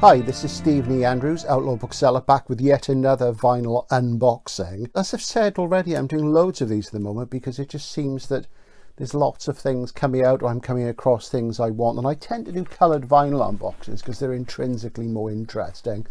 Hi, this is Stephen E. Andrews, Outlaw Bookseller, back with yet another vinyl unboxing. As I've said already, I'm doing loads of these at the moment because it just seems that there's lots of things coming out, or I'm coming across things I want, and I tend to do coloured vinyl unboxings because they're intrinsically more interesting,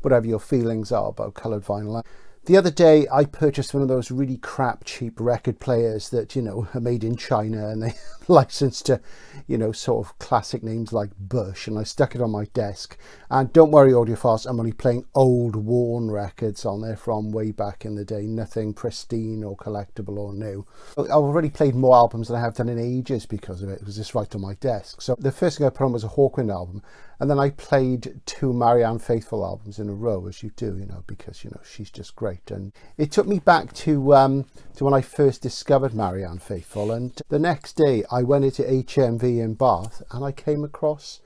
whatever your feelings are about coloured vinyl. The other day I purchased one of those really crap cheap record players that, you know, are made in China and they licensed to, you know, sort of classic names like Bush, and I stuck it on my desk. And don't worry, audiophiles, I'm only playing old worn records on there from way back in the day, nothing pristine or collectible or new. I've already played more albums than I have done in ages because of it. It was just right on my desk. So the first thing I put on was a Hawkwind album, and then I played two Marianne Faithfull albums in a row, as you do, you know, because, you know, she's just great. And it took me back to when I first discovered Marianne Faithfull, and the next day I went into HMV in Bath and I came across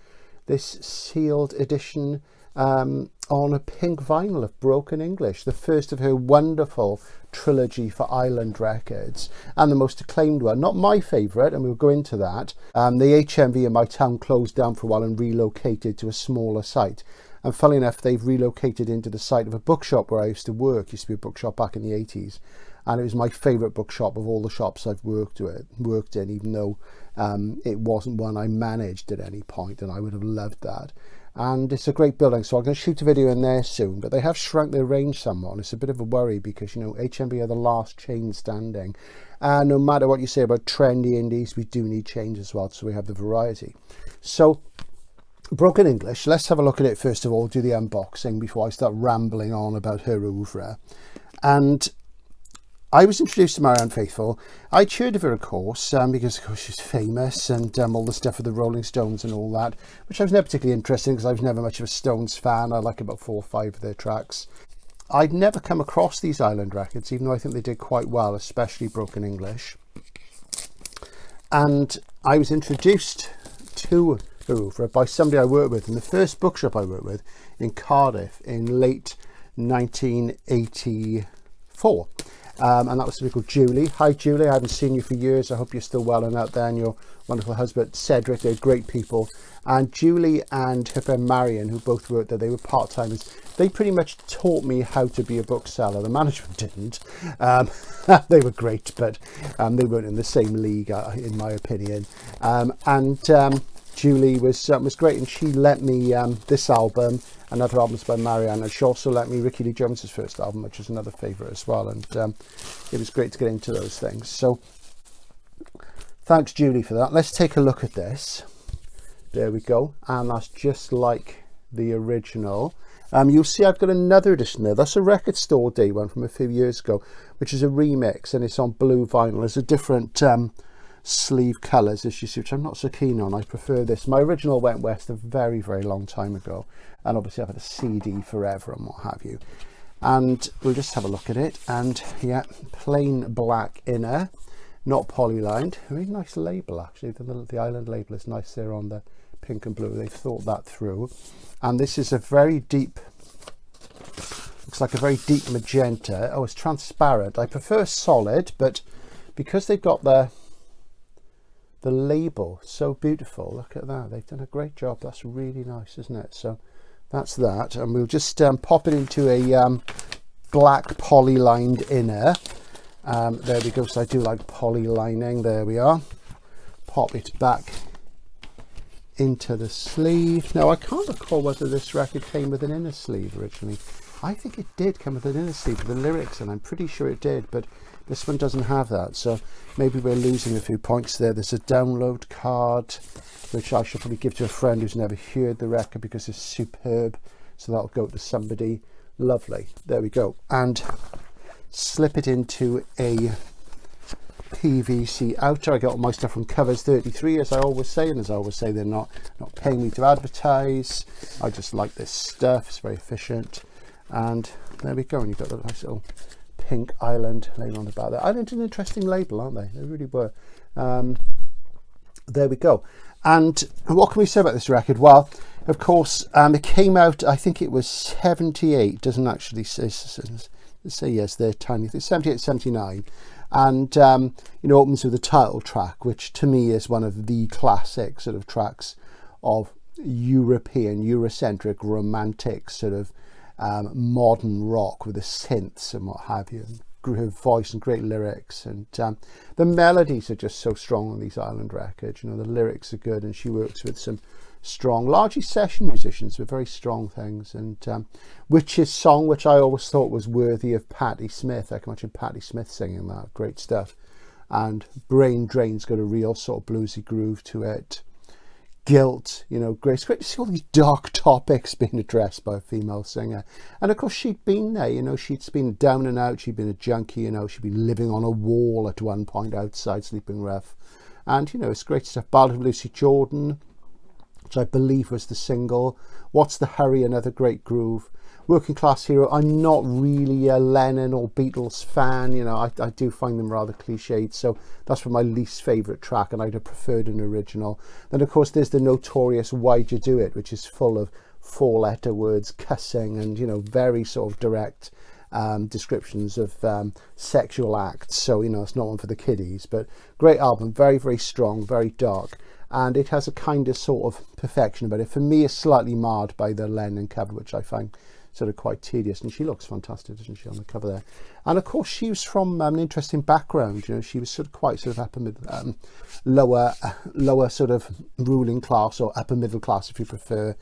this sealed edition on a pink vinyl of Broken English, the first of her wonderful trilogy for Island Records, and the most acclaimed one. Not my favourite, and we'll go into that. The HMV in my town closed down for a while and relocated to a smaller site. And funnily enough, they've relocated into the site of a bookshop where I used to work. It used to be a bookshop back in the 80s. And it was my favourite bookshop of all the shops I've worked in, even though it wasn't one I managed at any point, and I would have loved that. And it's a great building, so I'm going to shoot a video in there soon. But they have shrunk their range somewhat, and it's a bit of a worry because, you know, HMV are the last chain standing. And no matter what you say about trendy indies, we do need change as well, so we have the variety. So Broken English, let's have a look at it first of all, do the unboxing before I start rambling on about her oeuvre. And I was introduced to Marianne Faithfull. I'd heard of her, of course, because of course she's famous, and all the stuff with the Rolling Stones and all that, which I was never particularly interested in because I was never much of a Stones fan. I like about 4 or 5 of their tracks. I'd never come across these Island records, even though I think they did quite well, especially Broken English. And I was introduced to her oeuvre by somebody I worked with in the first bookshop I worked with in Cardiff in late 1984. And that was somebody called Julie. Hi Julie, I haven't seen you for years. I hope you're still well and out there, and your wonderful husband Cedric. They're great people. And Julie and her friend Marianne, who both worked there, they were part-timers. They pretty much taught me how to be a bookseller. The management didn't. They were great, but they weren't in the same league, in my opinion. Julie was great, and she lent me this album and other albums by Marianne, and she also lent me Ricky Lee Jones's first album, which is another favourite as well, and it was great to get into those things. So thanks Julie for that. Let's take a look at this. There we go, and that's just like the original. You'll see I've got another edition there. That's a Record Store Day one from a few years ago, which is a remix, and it's on blue vinyl. There's a different sleeve colours, as you see, which I'm not so keen on. I prefer this. My original went west a very, very long time ago, and obviously I've had a CD forever and what have you. And we'll just have a look at it. And yeah, plain black inner, not polylined. A really nice label, actually. The Island label is nice there on the pink and blue. They've thought that through. And this is a very deep, looks like a very deep magenta. Oh, it's transparent. I prefer solid, but because they've got the label so beautiful, look at that, they've done a great job. That's really nice, isn't it? So that's that, and we'll just pop it into a black poly-lined inner. There we go. So I do like poly lining. There we are. Pop it back into the sleeve. Now I can't recall whether this record came with an inner sleeve originally. I think it did come with an inner sleeve with the lyrics, and I'm pretty sure it did, but this one doesn't have that, so maybe we're losing a few points there. There's a download card, which I should probably give to a friend who's never heard the record because it's superb, so that'll go to somebody. Lovely. There we go. And slip it into a PVC outer. I got all my stuff from Covers 33, as I always say, and as I always say, they're not paying me to advertise. I just like this stuff. It's very efficient. And there we go, and you've got that nice little pink Island label on the back there. Island is an interesting label, aren't they? They really were. There we go. And what can we say about this record? Well, of course, it came out, I think it was 78, doesn't actually say yes, they're tiny. It's 78, 79. And, you know, opens with the title track, which to me is one of the classic sort of tracks of European, Eurocentric, romantic sort of modern rock with the synths and what have you. Her voice and great lyrics, and the melodies are just so strong on these Island records. You know, the lyrics are good, and she works with some strong, largely session musicians with very strong things. And Witch's Song, which I always thought was worthy of Patti Smith. I can imagine Patti Smith singing that. Great stuff. And Brain Drain's got a real sort of bluesy groove to it. Guilt, you know, great. It's great to see all these dark topics being addressed by a female singer. And of course she'd been there, you know, she'd been down and out, she'd been a junkie, you know, she'd been living on a wall at one point outside, sleeping rough. And, you know, it's great stuff. Ballad of Lucy Jordan, which I believe was the single. What's the Hurry, another great groove. Working Class Hero, I'm not really a Lennon or Beatles fan, you know, I do find them rather cliched, so that's my least favourite track, and I'd have preferred an original. Then of course there's the notorious Why'd You Do It, which is full of 4-letter words, cussing, and, you know, very sort of direct descriptions of sexual acts, so, you know, it's not one for the kiddies, but great album, very, very strong, very dark. And it has a kind of sort of perfection about it. For me, it's slightly marred by the Lennon cover, which I find sort of quite tedious, and she looks fantastic, doesn't she, on the cover there. And of course she was from an interesting background, you know, she was sort of quite sort of upper mid lower sort of ruling class, or upper middle class if you prefer.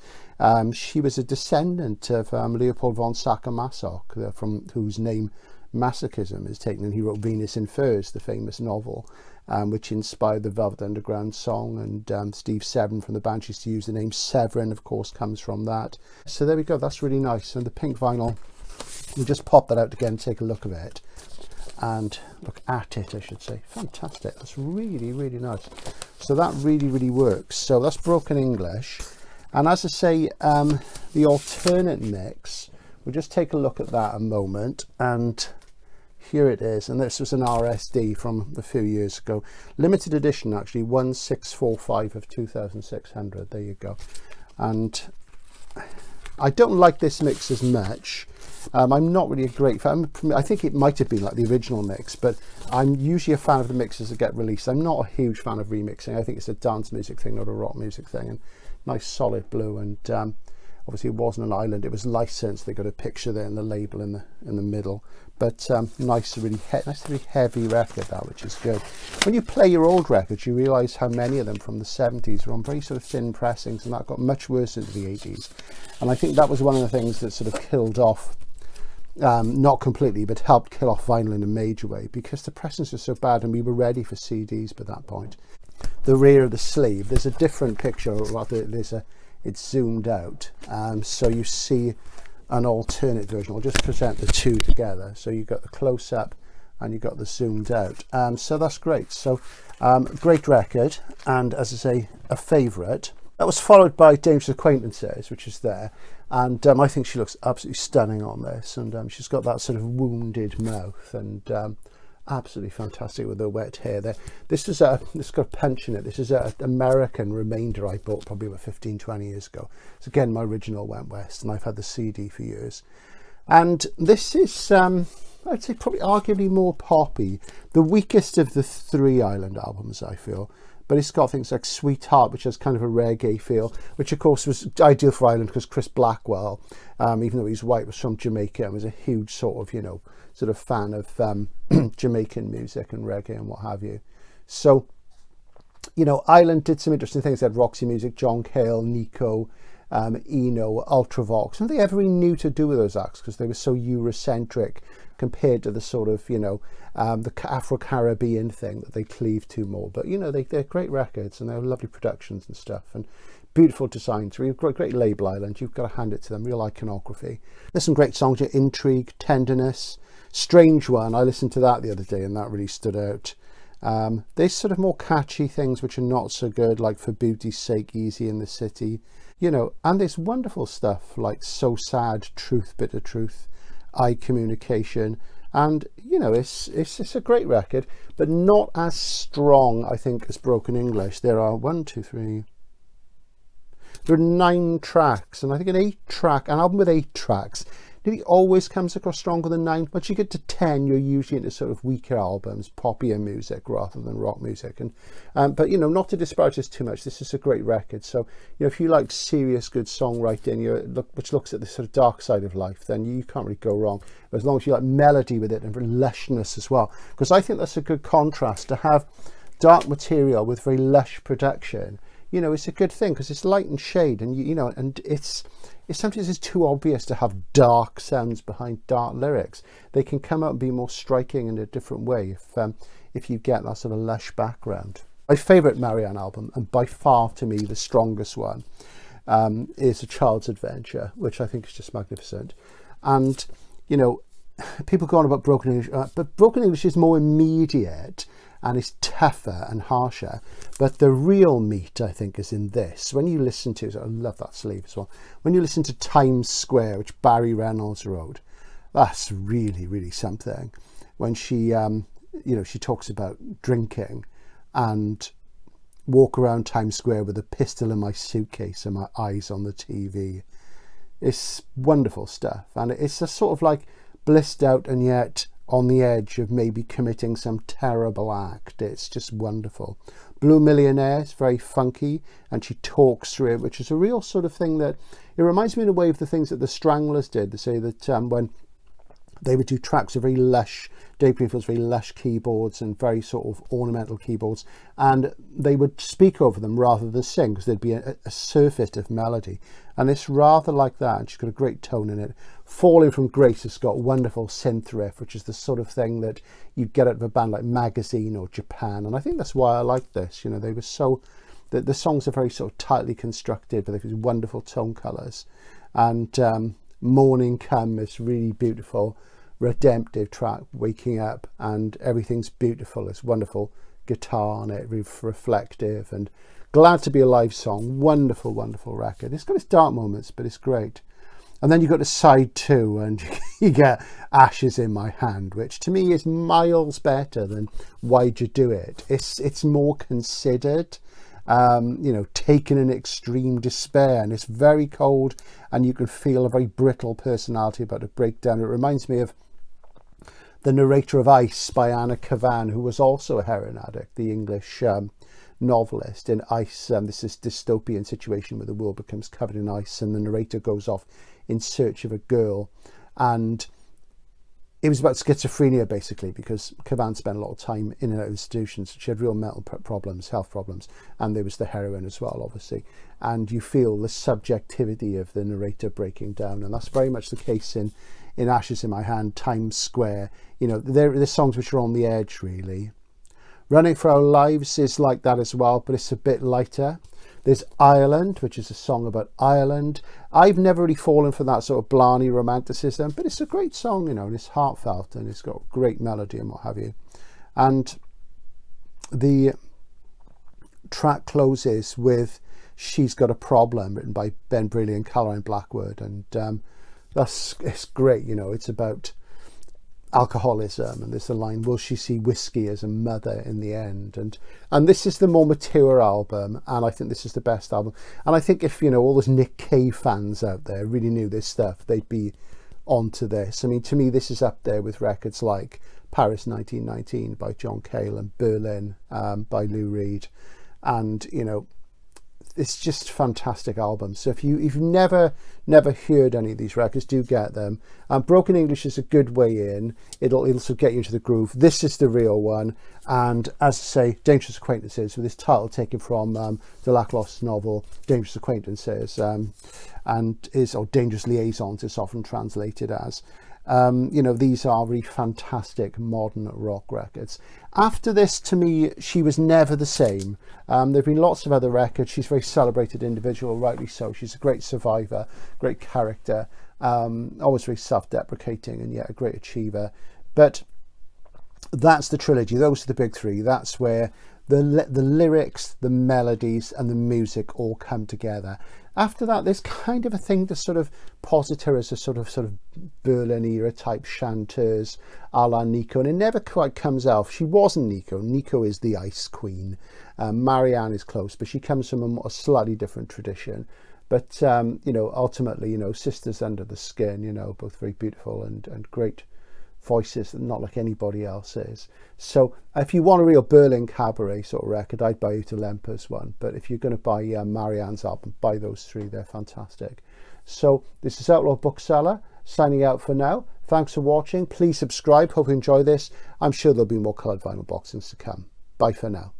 She was a descendant of Leopold von Sacher-Masoch, from whose name masochism is taken, and he wrote Venus in Furs, the famous novel, which inspired the Velvet Underground song, and Steve Severin from the band used to use the name Severin, of course, comes from that. So there we go, that's really nice. And the pink vinyl, we'll just pop that out again, take a look at it, and look at it, I should say. Fantastic, that's really, really nice. So that really, really works. So that's Broken English. And as I say, the alternate mix, we'll just take a look at that a moment, and here it is. And this was an RSD from a few years ago, limited edition actually, 1645 of 2600. There you go. And I don't like this mix as much. I'm not really a great fan. I think it might have been like the original mix, but I'm usually a fan of the mixes that get released. I'm not a huge fan of remixing. I think it's a dance music thing, not a rock music thing. And nice solid blue, and obviously it wasn't an Island, it was licensed. They got a picture there in the label in the middle, but nice, really heavy record, that, which is good. When you play your old records, you realise how many of them from the 70s were on very sort of thin pressings, and that got much worse into the 80s. And I think that was one of the things that sort of killed off, not completely, but helped kill off vinyl in a major way, because the pressings were so bad, and we were ready for CDs by that point. The rear of the sleeve, there's a different picture, or rather it's zoomed out, so you see an alternate version. I'll just present the two together. So you've got the close-up and you've got the zoomed out, so that's great. So great record, and as I say, a favourite. That was followed by Dangerous Acquaintances, which is there, and I think she looks absolutely stunning on this, and she's got that sort of wounded mouth, and absolutely fantastic with her wet hair there. This got a punch in it. This is an American remainder I bought probably about 15-20 years ago. It's again my original went west, and I've had the CD for years. And this is I'd say probably arguably more poppy, the weakest of the three Island albums, I feel. But it's got things like Sweetheart, which has kind of a reggae feel, which of course was ideal for Ireland because Chris Blackwell, even though he's white, was from Jamaica and was a huge sort of, you know, sort of fan of Jamaican music and reggae and what have you. So, you know, Ireland did some interesting things. They had Roxy Music, John Cale, Nico, Eno, Ultravox. Nothing ever really knew to do with those acts because they were so Eurocentric compared to the sort of, you know, the Afro-Caribbean thing that they cleave to more. But, you know, they're great records, and they're lovely productions and stuff, and beautiful designs. Really great label, Island. You've got to hand it to them. Real iconography. There's some great songs here. Intrigue, Tenderness, Strange One. I listened to that the other day, and that really stood out. There's sort of more catchy things which are not so good, like For Beauty's Sake, Easy in the City, you know, and there's wonderful stuff like So Sad, Truth, Bitter Truth, Eye Communication, and, you know, it's a great record, but not as strong, I think, as Broken English. There are 9 tracks, and I think an album with 8 tracks nearly always comes across stronger than 9. Once you get to 10, you're usually into sort of weaker albums, poppier music rather than rock music. And but, you know, not to disparage this too much, this is a great record. So, you know, if you like serious, good songwriting, which looks at the sort of dark side of life, then you can't really go wrong. As long as you like melody with it and lushness as well. Because I think that's a good contrast to have dark material with very lush production. You know, it's a good thing because it's light and shade, and you know, and it's sometimes it's too obvious to have dark sounds behind dark lyrics. They can come out and be more striking in a different way if you get that sort of lush background. My favourite Marianne album, and by far to me the strongest one, is A Child's Adventure, which I think is just magnificent. And you know, people go on about Broken English, but Broken English is more immediate and it's tougher and harsher. But the real meat, I think, is in this. When you listen to, I love that sleeve as well. When you listen to Times Square, which Barry Reynolds wrote, that's really, really something. When she, you know, she talks about drinking and walk around Times Square with a pistol in my suitcase and my eyes on the TV. It's wonderful stuff. And it's a sort of like blissed out and yet on the edge of maybe committing some terrible act. It's just wonderful. Blue Millionaire is very funky, and she talks through it, which is a real sort of thing that it reminds me in a way of the things that the Stranglers did. They say that when they would do tracks with very lush, Dave Greenfield's very lush keyboards and very sort of ornamental keyboards, and they would speak over them rather than sing because there'd be a surfeit of melody. And it's rather like that, and she's got a great tone in it. Falling from Grace has got wonderful synth riff, which is the sort of thing that you get out of a band like Magazine or Japan. And I think that's why I like this. You know, they were so, the songs are very sort of tightly constructed, but they've wonderful tone colours. And Morning Come is really beautiful, redemptive track, waking up, and everything's beautiful. It's wonderful guitar on it, reflective, and Glad to Be Alive song, wonderful, wonderful record. It's got its dark moments, but it's great. And then you got to side 2, and you get Ashes in My Hand, which to me is miles better than Why'd You Do It. It's more considered, you know, taken in extreme despair, and it's very cold, and you can feel a very brittle personality about to break down. It reminds me of the narrator of Ice by Anna Kavan, who was also a heroin addict, the English novelist. In Ice, this is dystopian situation where the world becomes covered in ice, and the narrator goes off in search of a girl, and it was about schizophrenia basically, because Kavan spent a lot of time in and out of institutions. She had real mental problems, health problems, and there was the heroin as well, obviously. And you feel the subjectivity of the narrator breaking down, and that's very much the case in Ashes in My Hand, Times Square. You know, there's songs which are on the edge, really. Running for Our Lives is like that as well, but it's a bit lighter. There's Ireland, which is a song about Ireland. I've never really fallen for that sort of Blarney romanticism, but it's a great song, you know, and it's heartfelt, and it's got great melody and what have you. And the track closes with She's Got a Problem, written by Ben Brealey and Caroline Blackwood, and it's great, you know. It's about alcoholism, and there's the line, will she see whiskey as a mother in the end? And this is the more mature album, and I think this is the best album. And I think if, you know, all those Nick Cave fans out there really knew this stuff, they'd be onto this. I mean, to me, this is up there with records like Paris 1919 by John Cale and Berlin by Lou Reed. And, you know, it's just fantastic albums. So if you've never heard any of these records, do get them. Broken English is a good way in. It'll sort of get you into the groove. This is the real one. And as I say, Dangerous Acquaintances, with this title taken from the Lackloss novel Dangerous Acquaintances, or Dangerous Liaisons, it's often translated as. You know, these are really fantastic modern rock records. After this, to me, she was never the same. There have been lots of other records. She's a very celebrated individual, rightly so. She's a great survivor, great character, always very self-deprecating and yet a great achiever. But that's the trilogy. Those are the big three. That's where the lyrics, the melodies and the music all come together. After that, there's kind of a thing to sort of posit her as a sort of Berlin era type chanteuse a la Nico, and it never quite comes out. She wasn't Nico. Nico is the Ice Queen. Marianne is close, but she comes from a slightly different tradition. But you know, ultimately, you know, Sisters Under the Skin, you know, both very beautiful and great voices, not like anybody else is. So if you want a real Berlin cabaret sort of record, I'd buy Uta Lemper's one. But if you're going to buy Marianne's album, buy those three. They're fantastic. So this is Outlaw Bookseller signing out for now. Thanks for watching. Please subscribe. Hope you enjoy this. I'm sure there'll be more coloured vinyl boxings to come. Bye for now.